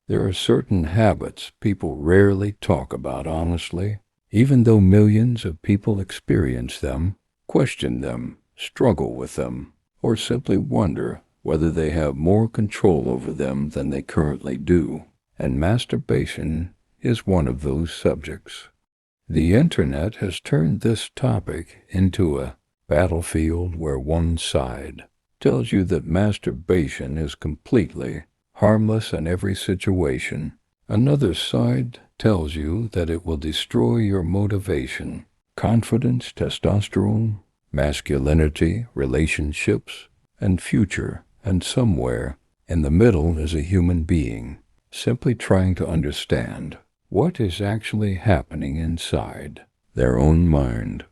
There are certain habits people rarely talk about honestly, even though millions of people experience them, question them, struggle with them, or simply wonder whether they have more control over them than they currently do. And masturbation is one of those subjects. The internet has turned this topic into a battlefield where one side tells you that masturbation is completely harmless in every situation. Another side tells you that it will destroy your motivation, confidence, testosterone, masculinity, relationships, and future. And somewhere in the middle is a human being, simply trying to understand what is actually happening inside their own mind.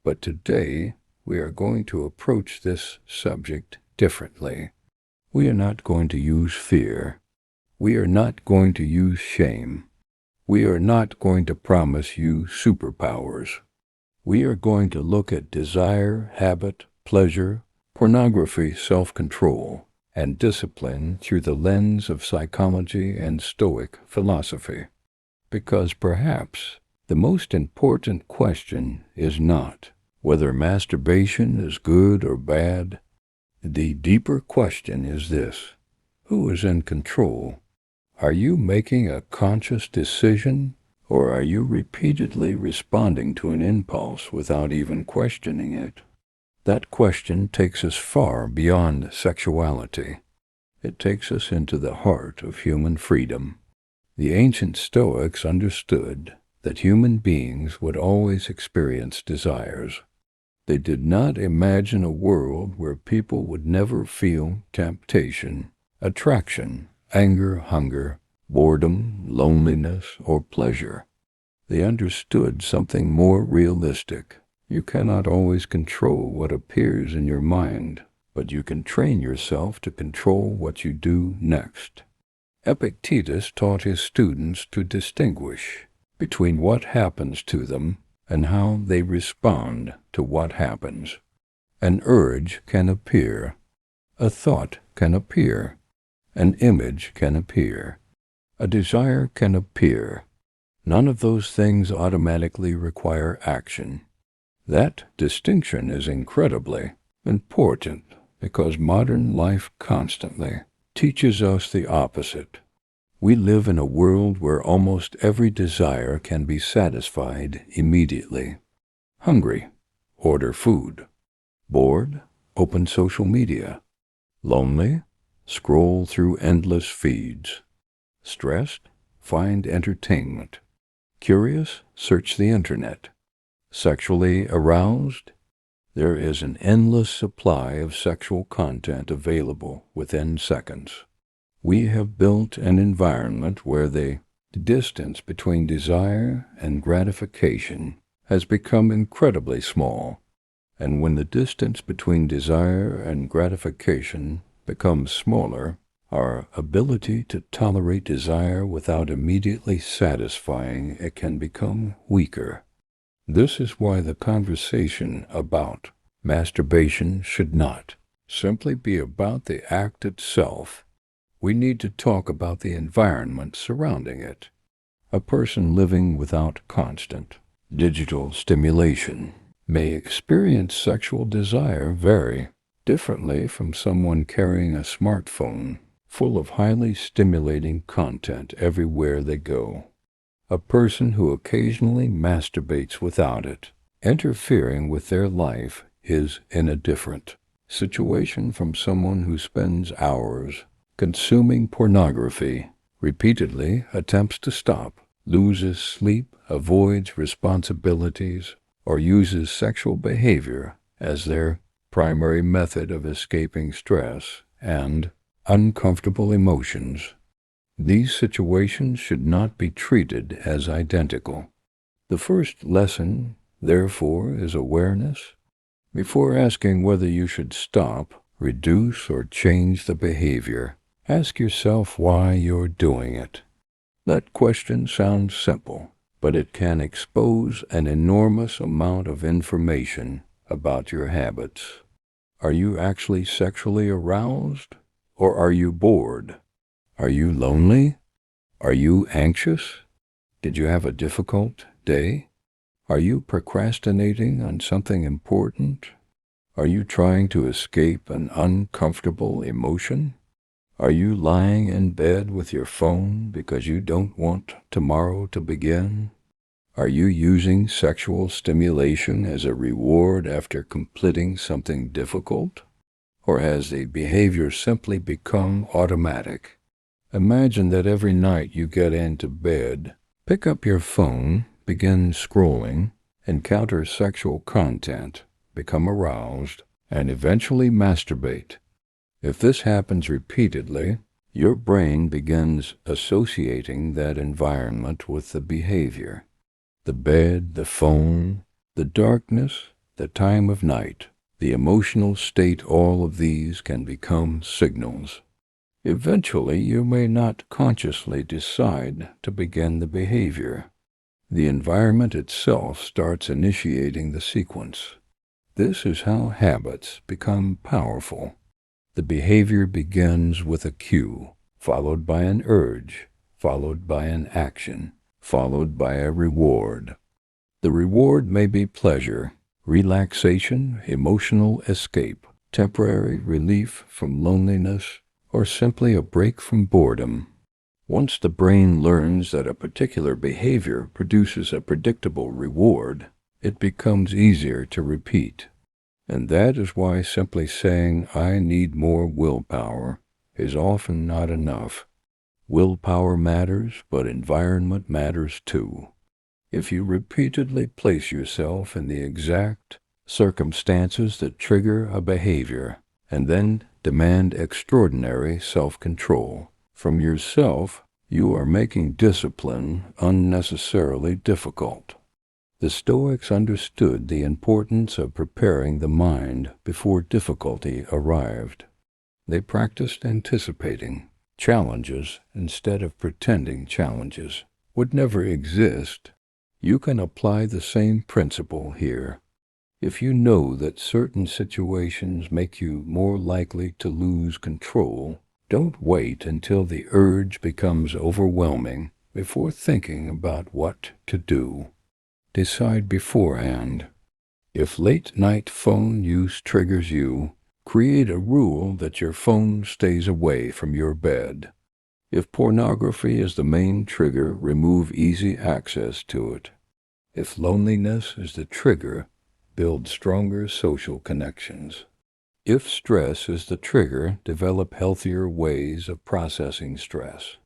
But today, we are going to approach this subject differently. We are not going to use fear. We are not going to use shame. We are not going to promise you superpowers. We are going to look at desire, habit, pleasure, pornography, self-control, and discipline through the lens of psychology and Stoic philosophy. Because perhaps the most important question is not whether masturbation is good or bad. The deeper question is this: who is in control? Are you making a conscious decision, or are you repeatedly responding to an impulse without even questioning it? That question takes us far beyond sexuality. It takes us into the heart of human freedom. The ancient Stoics understood that human beings would always experience desires. They did not imagine a world where people would never feel temptation, attraction, anger, hunger, boredom, loneliness, or pleasure. They understood something more realistic. You cannot always control what appears in your mind, but you can train yourself to control what you do next. Epictetus taught his students to distinguish between what happens to them and how they respond to what happens. An urge can appear, a thought can appear, an image can appear, a desire can appear. None of those things automatically require action. That distinction is incredibly important because modern life constantly teaches us the opposite. We live in a world where almost every desire can be satisfied immediately. Hungry, order food. Bored, open social media. Lonely, scroll through endless feeds. Stressed, find entertainment. Curious, search the internet. Sexually aroused, there is an endless supply of sexual content available within seconds. We have built an environment where the distance between desire and gratification has become incredibly small. And when the distance between desire and gratification becomes smaller, our ability to tolerate desire without immediately satisfying it can become weaker. This is why the conversation about masturbation should not simply be about the act itself. We need to talk about the environment surrounding it. A person living without constant digital stimulation may experience sexual desire very differently from someone carrying a smartphone full of highly stimulating content everywhere they go. A person who occasionally masturbates without it, interfering with their life, is in a different situation from someone who spends hours consuming pornography, repeatedly attempts to stop, loses sleep, avoids responsibilities, or uses sexual behavior as their primary method of escaping stress and uncomfortable emotions. These situations should not be treated as identical. The first lesson, therefore, is awareness. Before asking whether you should stop, reduce, or change the behavior, ask yourself why you're doing it. That question sounds simple, but it can expose an enormous amount of information about your habits. Are you actually sexually aroused, or are you bored? Are you lonely? Are you anxious? Did you have a difficult day? Are you procrastinating on something important? Are you trying to escape an uncomfortable emotion? Are you lying in bed with your phone because you don't want tomorrow to begin? Are you using sexual stimulation as a reward after completing something difficult? Or has the behavior simply become automatic? Imagine that every night you get into bed, pick up your phone, begin scrolling, encounter sexual content, become aroused, and eventually masturbate. If this happens repeatedly, your brain begins associating that environment with the behavior. The bed, the phone, the darkness, the time of night, the emotional state, all of these can become signals. Eventually, you may not consciously decide to begin the behavior. The environment itself starts initiating the sequence. This is how habits become powerful. The behavior begins with a cue, followed by an urge, followed by an action, followed by a reward. The reward may be pleasure, relaxation, emotional escape, temporary relief from loneliness, or simply a break from boredom. Once the brain learns that a particular behavior produces a predictable reward, it becomes easier to repeat. And that is why simply saying, "I need more willpower," is often not enough. Willpower matters, but environment matters too. If you repeatedly place yourself in the exact circumstances that trigger a behavior, and then demand extraordinary self-control from yourself, you are making discipline unnecessarily difficult. The Stoics understood the importance of preparing the mind before difficulty arrived. They practiced anticipating. Challenges, instead of pretending challenges would never exist. You can apply the same principle here. If you know that certain situations make you more likely to lose control, don't wait until the urge becomes overwhelming before thinking about what to do. Decide beforehand. If late-night phone use triggers you, create a rule that your phone stays away from your bed. If pornography is the main trigger, remove easy access to it. If loneliness is the trigger, build stronger social connections. If stress is the trigger, develop healthier ways of processing stress.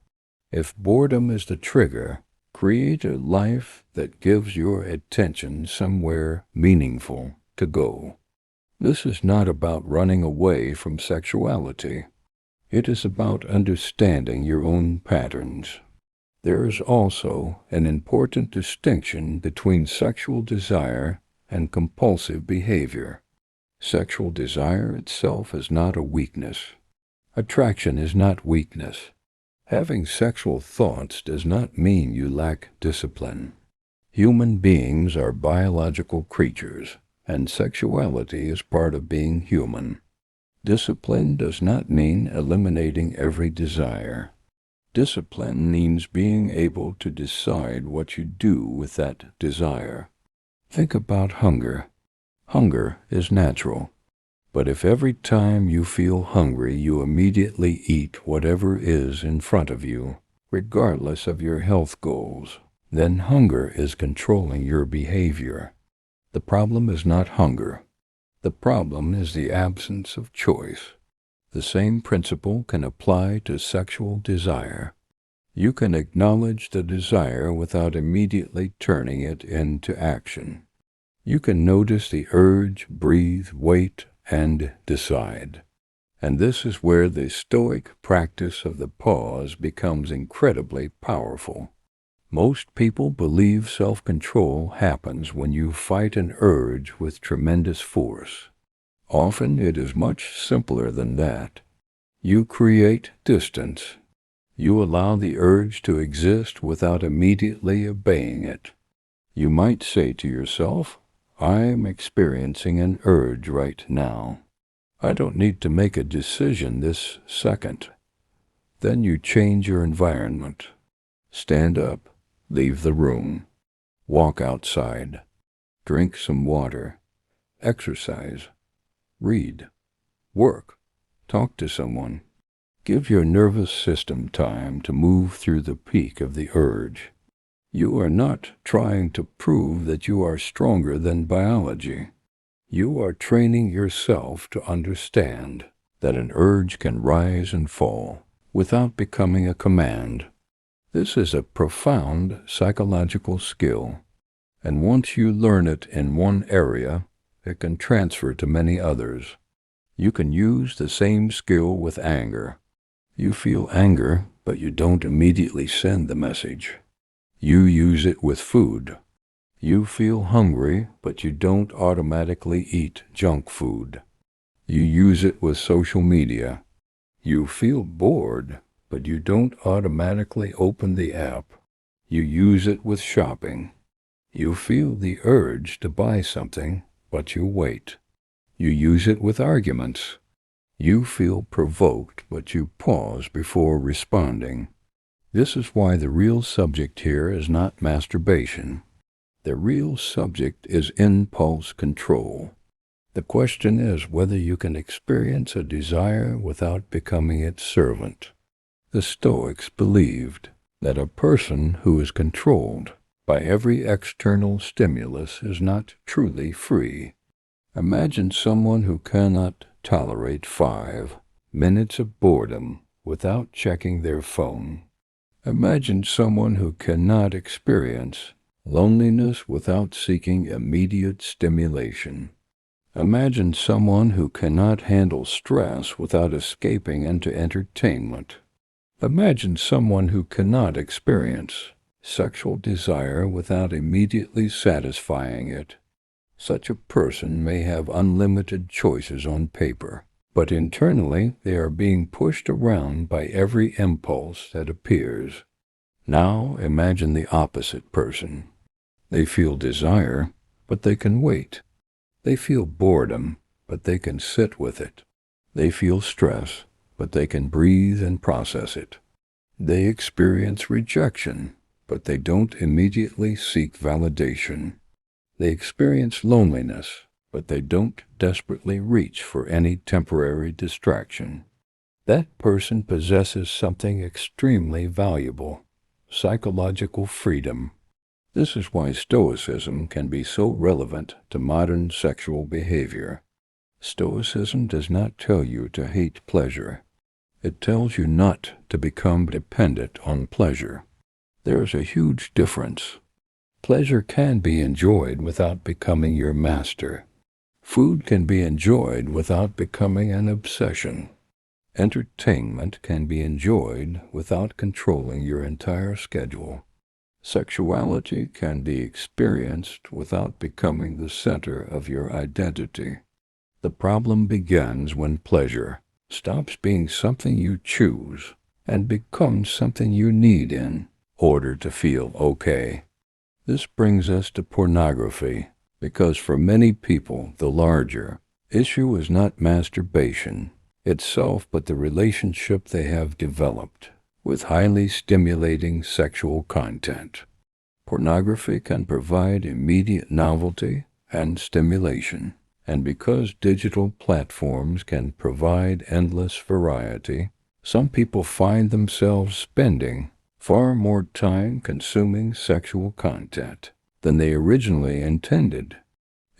If boredom is the trigger, create a life that gives your attention somewhere meaningful to go. This is not about running away from sexuality. It is about understanding your own patterns. There is also an important distinction between sexual desire and compulsive behavior. Sexual desire itself is not a weakness. Attraction is not weakness. Having sexual thoughts does not mean you lack discipline. Human beings are biological creatures, and sexuality is part of being human. Discipline does not mean eliminating every desire. Discipline means being able to decide what you do with that desire. Think about hunger. Hunger is natural. But if every time you feel hungry you immediately eat whatever is in front of you, regardless of your health goals, then hunger is controlling your behavior. The problem is not hunger. The problem is the absence of choice. The same principle can apply to sexual desire. You can acknowledge the desire without immediately turning it into action. You can notice the urge, breathe, wait, and decide. And this is where the Stoic practice of the pause becomes incredibly powerful. Most people believe self-control happens when you fight an urge with tremendous force. Often it is much simpler than that. You create distance. You allow the urge to exist without immediately obeying it. You might say to yourself, "I am experiencing an urge right now. I don't need to make a decision this second." Then you change your environment. Stand up, leave the room, walk outside, drink some water, exercise, read, work, talk to someone. Give your nervous system time to move through the peak of the urge. You are not trying to prove that you are stronger than biology. You are training yourself to understand that an urge can rise and fall without becoming a command. This is a profound psychological skill, and once you learn it in one area, it can transfer to many others. You can use the same skill with anger. You feel anger, but you don't immediately send the message. You use it with food. You feel hungry, but you don't automatically eat junk food. You use it with social media. You feel bored, but you don't automatically open the app. You use it with shopping. You feel the urge to buy something, but you wait. You use it with arguments. You feel provoked, but you pause before responding. This is why the real subject here is not masturbation. The real subject is impulse control. The question is whether you can experience a desire without becoming its servant. The Stoics believed that a person who is controlled by every external stimulus is not truly free. Imagine someone who cannot tolerate 5 minutes of boredom without checking their phone. Imagine someone who cannot experience loneliness without seeking immediate stimulation. Imagine someone who cannot handle stress without escaping into entertainment. Imagine someone who cannot experience sexual desire without immediately satisfying it. Such a person may have unlimited choices on paper, but internally they are being pushed around by every impulse that appears. Now imagine the opposite person. They feel desire, but they can wait. They feel boredom, but they can sit with it. They feel stress, but they can breathe and process it. They experience rejection, but they don't immediately seek validation. They experience loneliness, but they don't desperately reach for any temporary distraction. That person possesses something extremely valuable: psychological freedom. This is why Stoicism can be so relevant to modern sexual behavior. Stoicism does not tell you to hate pleasure. It tells you not to become dependent on pleasure. There is a huge difference. Pleasure can be enjoyed without becoming your master. Food can be enjoyed without becoming an obsession. Entertainment can be enjoyed without controlling your entire schedule. Sexuality can be experienced without becoming the center of your identity. The problem begins when pleasure stops being something you choose and becomes something you need in order to feel okay. This brings us to pornography, because for many people the larger issue is not masturbation itself, but the relationship they have developed with highly stimulating sexual content. Pornography can provide immediate novelty and stimulation, and because digital platforms can provide endless variety, some people find themselves spending far more time consuming sexual content than they originally intended.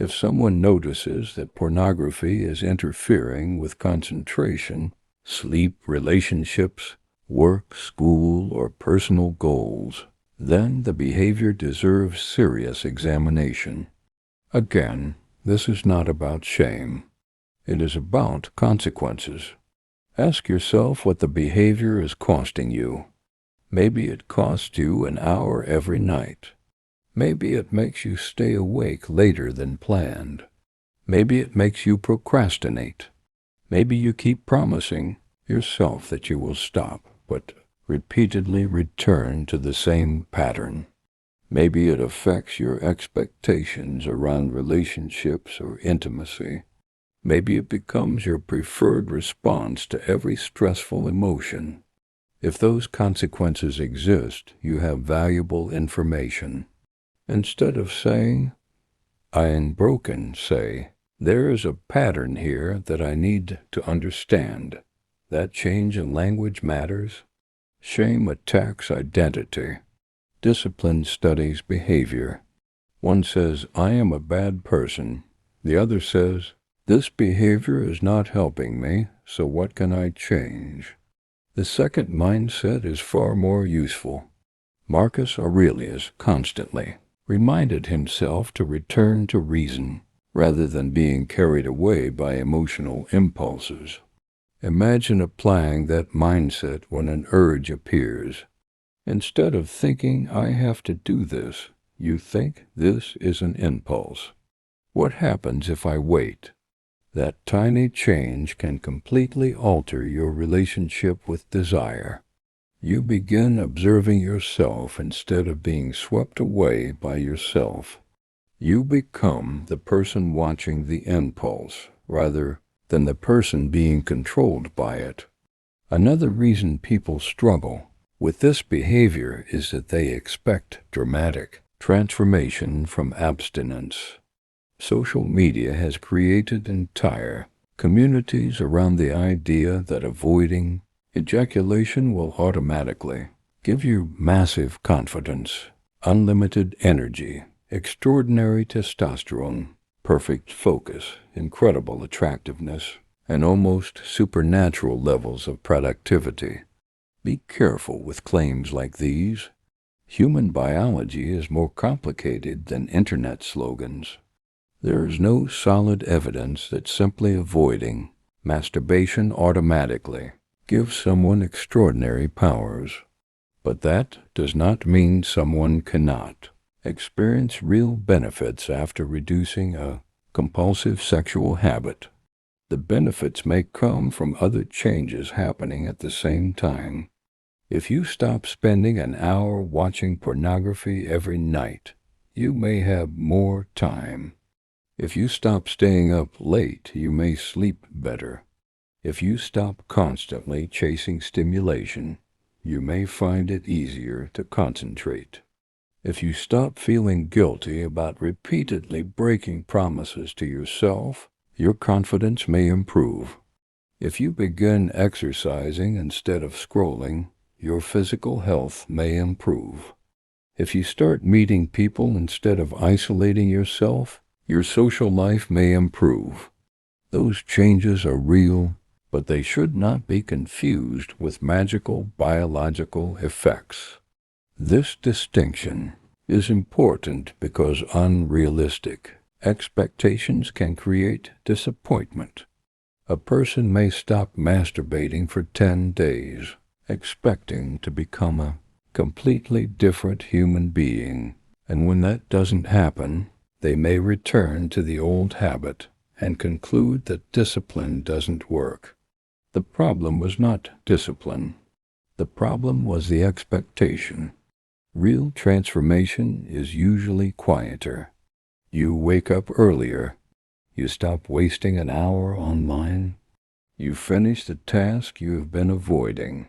If someone notices that pornography is interfering with concentration, sleep, relationships, work, school, or personal goals, then the behavior deserves serious examination. Again, this is not about shame. It is about consequences. Ask yourself what the behavior is costing you. Maybe it costs you an hour every night. Maybe it makes you stay awake later than planned. Maybe it makes you procrastinate. Maybe you keep promising yourself that you will stop, but repeatedly return to the same pattern. Maybe it affects your expectations around relationships or intimacy. Maybe it becomes your preferred response to every stressful emotion. If those consequences exist, you have valuable information. Instead of saying, I am broken, say, there is a pattern here that I need to understand. That change in language matters. Shame attacks identity. Discipline studies behavior. One says, I am a bad person. The other says, this behavior is not helping me, so what can I change? The second mindset is far more useful. Marcus Aurelius constantly reminded himself to return to reason rather than being carried away by emotional impulses. Imagine applying that mindset when an urge appears. Instead of thinking, I have to do this, you think this is an impulse. What happens if I wait? That tiny change can completely alter your relationship with desire. You begin observing yourself instead of being swept away by yourself. You become the person watching the impulse rather than the person being controlled by it. Another reason people struggle with this behavior is that they expect dramatic transformation from abstinence. Social media has created entire communities around the idea that avoiding ejaculation will automatically give you massive confidence, unlimited energy, extraordinary testosterone, perfect focus, incredible attractiveness, and almost supernatural levels of productivity. Be careful with claims like these. Human biology is more complicated than internet slogans. There is no solid evidence that simply avoiding masturbation automatically gives someone extraordinary powers. But that does not mean someone cannot experience real benefits after reducing a compulsive sexual habit. The benefits may come from other changes happening at the same time. If you stop spending an hour watching pornography every night, you may have more time. If you stop staying up late, you may sleep better. If you stop constantly chasing stimulation, you may find it easier to concentrate. If you stop feeling guilty about repeatedly breaking promises to yourself, your confidence may improve. If you begin exercising instead of scrolling, your physical health may improve. If you start meeting people instead of isolating yourself, your social life may improve. Those changes are real, but they should not be confused with magical biological effects. This distinction is important because unrealistic expectations can create disappointment. A person may stop masturbating for 10 days, expecting to become a completely different human being, and when that doesn't happen, they may return to the old habit and conclude that discipline doesn't work. The problem was not discipline. The problem was the expectation. Real transformation is usually quieter. You wake up earlier. You stop wasting an hour online. You finish the task you have been avoiding.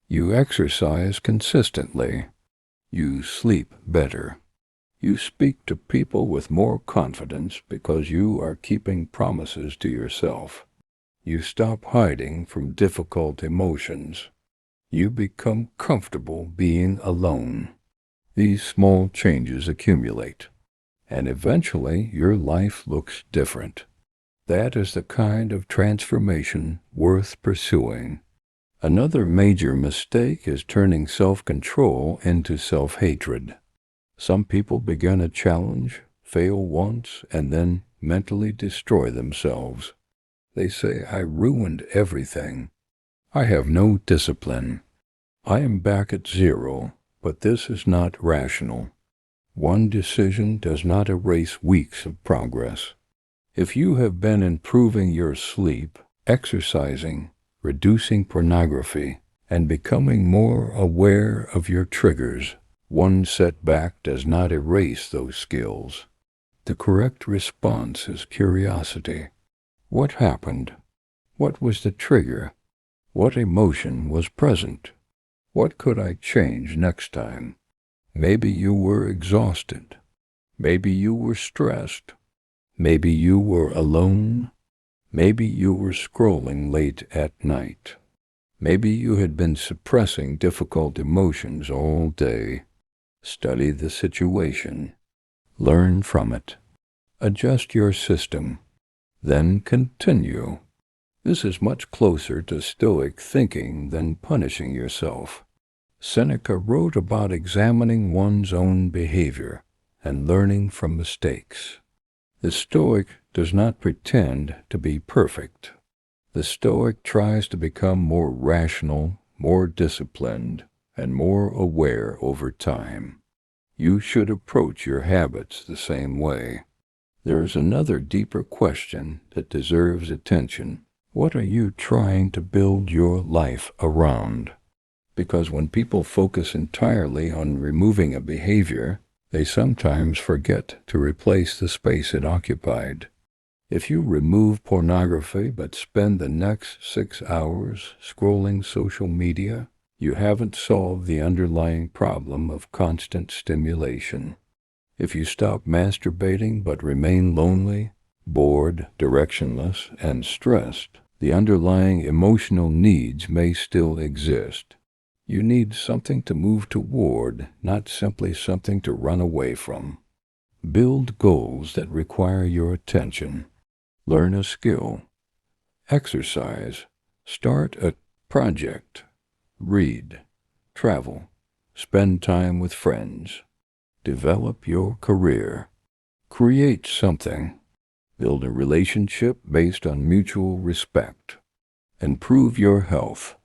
You exercise consistently. You sleep better. You speak to people with more confidence because you are keeping promises to yourself. You stop hiding from difficult emotions. You become comfortable being alone. These small changes accumulate, and eventually your life looks different. That is the kind of transformation worth pursuing. Another major mistake is turning self-control into self-hatred. Some people begin a challenge, fail once, and then mentally destroy themselves. They say, I ruined everything. I have no discipline. I am back at zero, but this is not rational. One decision does not erase weeks of progress. If you have been improving your sleep, exercising, reducing pornography, and becoming more aware of your triggers, one setback does not erase those skills. The correct response is curiosity. What happened? What was the trigger? What emotion was present? What could I change next time? Maybe you were exhausted. Maybe you were stressed. Maybe you were alone. Maybe you were scrolling late at night. Maybe you had been suppressing difficult emotions all day. Study the situation. Learn from it. Adjust your system. Then continue. This is much closer to Stoic thinking than punishing yourself. Seneca wrote about examining one's own behavior and learning from mistakes. The Stoic does not pretend to be perfect. The Stoic tries to become more rational, more disciplined, and more aware over time. You should approach your habits the same way. There is another deeper question that deserves attention. What are you trying to build your life around? Because when people focus entirely on removing a behavior, they sometimes forget to replace the space it occupied. If you remove pornography but spend the next 6 hours scrolling social media, you haven't solved the underlying problem of constant stimulation. If you stop masturbating but remain lonely, bored, directionless, and stressed, the underlying emotional needs may still exist. You need something to move toward, not simply something to run away from. Build goals that require your attention. Learn a skill. Exercise. Start a project. Read. Travel. Spend time with friends. Develop your career. Create something. Build a relationship based on mutual respect. Improve your health.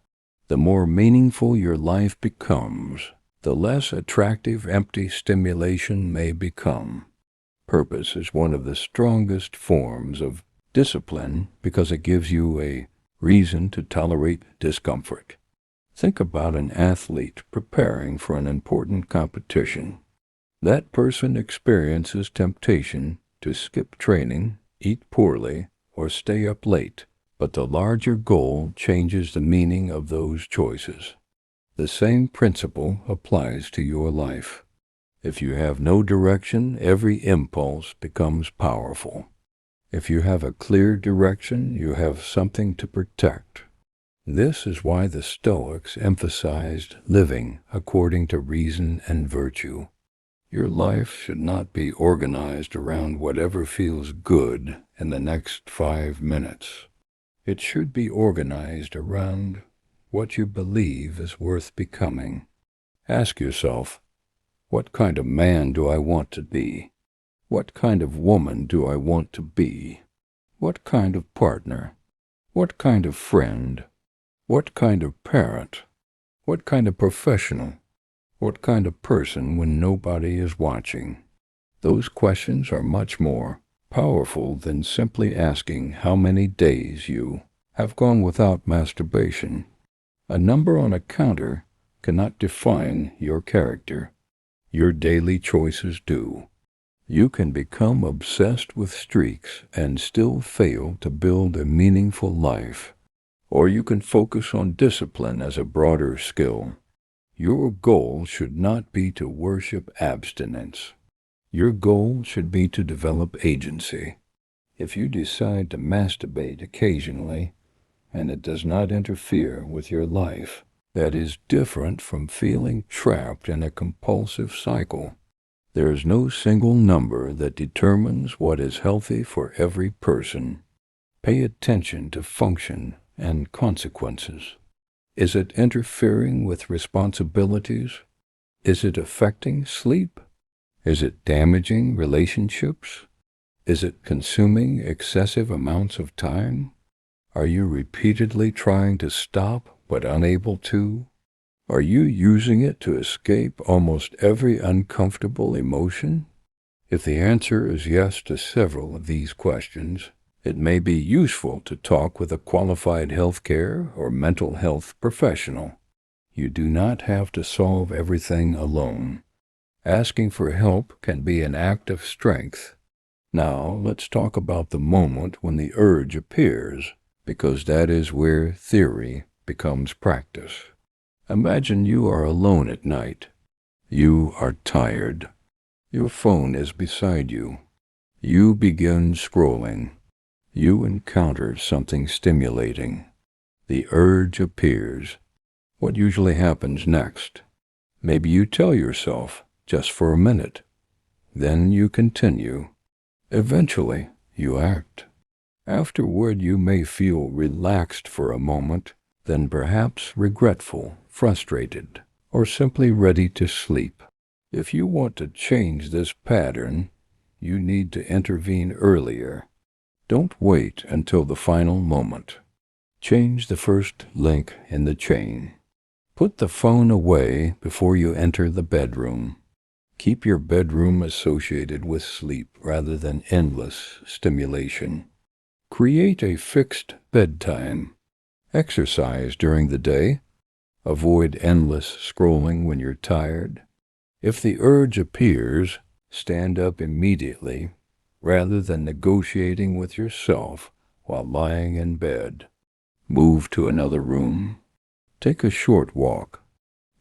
The more meaningful your life becomes, the less attractive empty stimulation may become. Purpose is one of the strongest forms of discipline because it gives you a reason to tolerate discomfort. Think about an athlete preparing for an important competition. That person experiences temptation to skip training, eat poorly, or stay up late, but the larger goal changes the meaning of those choices. The same principle applies to your life. If you have no direction, every impulse becomes powerful. If you have a clear direction, you have something to protect. This is why the Stoics emphasized living according to reason and virtue. Your life should not be organized around whatever feels good in the next 5 minutes. It should be organized around what you believe is worth becoming. Ask yourself, what kind of man do I want to be? What kind of woman do I want to be? What kind of partner? What kind of friend? What kind of parent? What kind of professional? What kind of person when nobody is watching? Those questions are much more powerful than simply asking how many days you have gone without masturbation. A number on a counter cannot define your character. Your daily choices do. You can become obsessed with streaks and still fail to build a meaningful life. Or you can focus on discipline as a broader skill. Your goal should not be to worship abstinence. Your goal should be to develop agency. If you decide to masturbate occasionally, and it does not interfere with your life, that is different from feeling trapped in a compulsive cycle. There is no single number that determines what is healthy for every person. Pay attention to function and consequences. Is it interfering with responsibilities? Is it affecting sleep? Is it damaging relationships? Is it consuming excessive amounts of time? Are you repeatedly trying to stop but unable to? Are you using it to escape almost every uncomfortable emotion? If the answer is yes to several of these questions, it may be useful to talk with a qualified healthcare or mental health professional. You do not have to solve everything alone. Asking for help can be an act of strength. Now, let's talk about the moment when the urge appears, because that is where theory becomes practice. Imagine you are alone at night. You are tired. Your phone is beside you. You begin scrolling. You encounter something stimulating. The urge appears. What usually happens next? Maybe you tell yourself, just for a minute. Then you continue. Eventually, you act. Afterward, you may feel relaxed for a moment, then perhaps regretful, frustrated, or simply ready to sleep. If you want to change this pattern, you need to intervene earlier. Don't wait until the final moment. Change the first link in the chain. Put the phone away before you enter the bedroom. Keep your bedroom associated with sleep rather than endless stimulation. Create a fixed bedtime. Exercise during the day. Avoid endless scrolling when you're tired. If the urge appears, stand up immediately rather than negotiating with yourself while lying in bed. Move to another room. Take a short walk.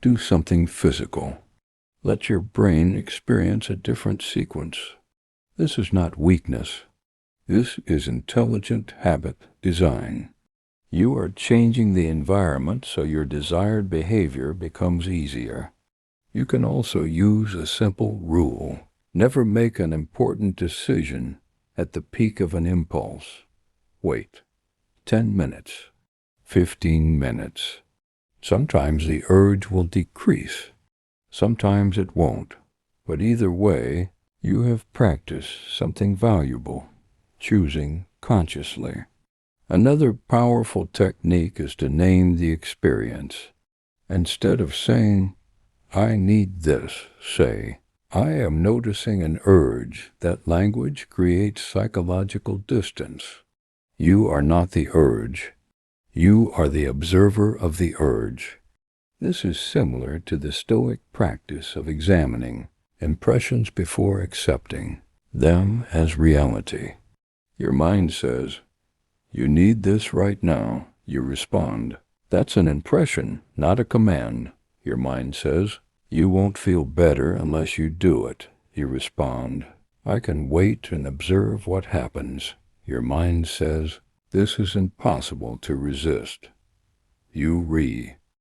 Do something physical. Let your brain experience a different sequence. This is not weakness. This is intelligent habit design. You are changing the environment so your desired behavior becomes easier. You can also use a simple rule. Never make an important decision at the peak of an impulse. Wait 10 minutes, 15 minutes. Sometimes the urge will decrease. Sometimes it won't. But either way, you have practiced something valuable, choosing consciously. Another powerful technique is to name the experience. Instead of saying, "I need this," say, "I am noticing an urge." That language creates psychological distance. You are not the urge. You are the observer of the urge. This is similar to the Stoic practice of examining impressions before accepting them as reality. Your mind says, "You need this right now." You respond, "That's an impression, not a command." Your mind says, "You won't feel better unless you do it." You respond, "I can wait and observe what happens." Your mind says, "This is impossible to resist." You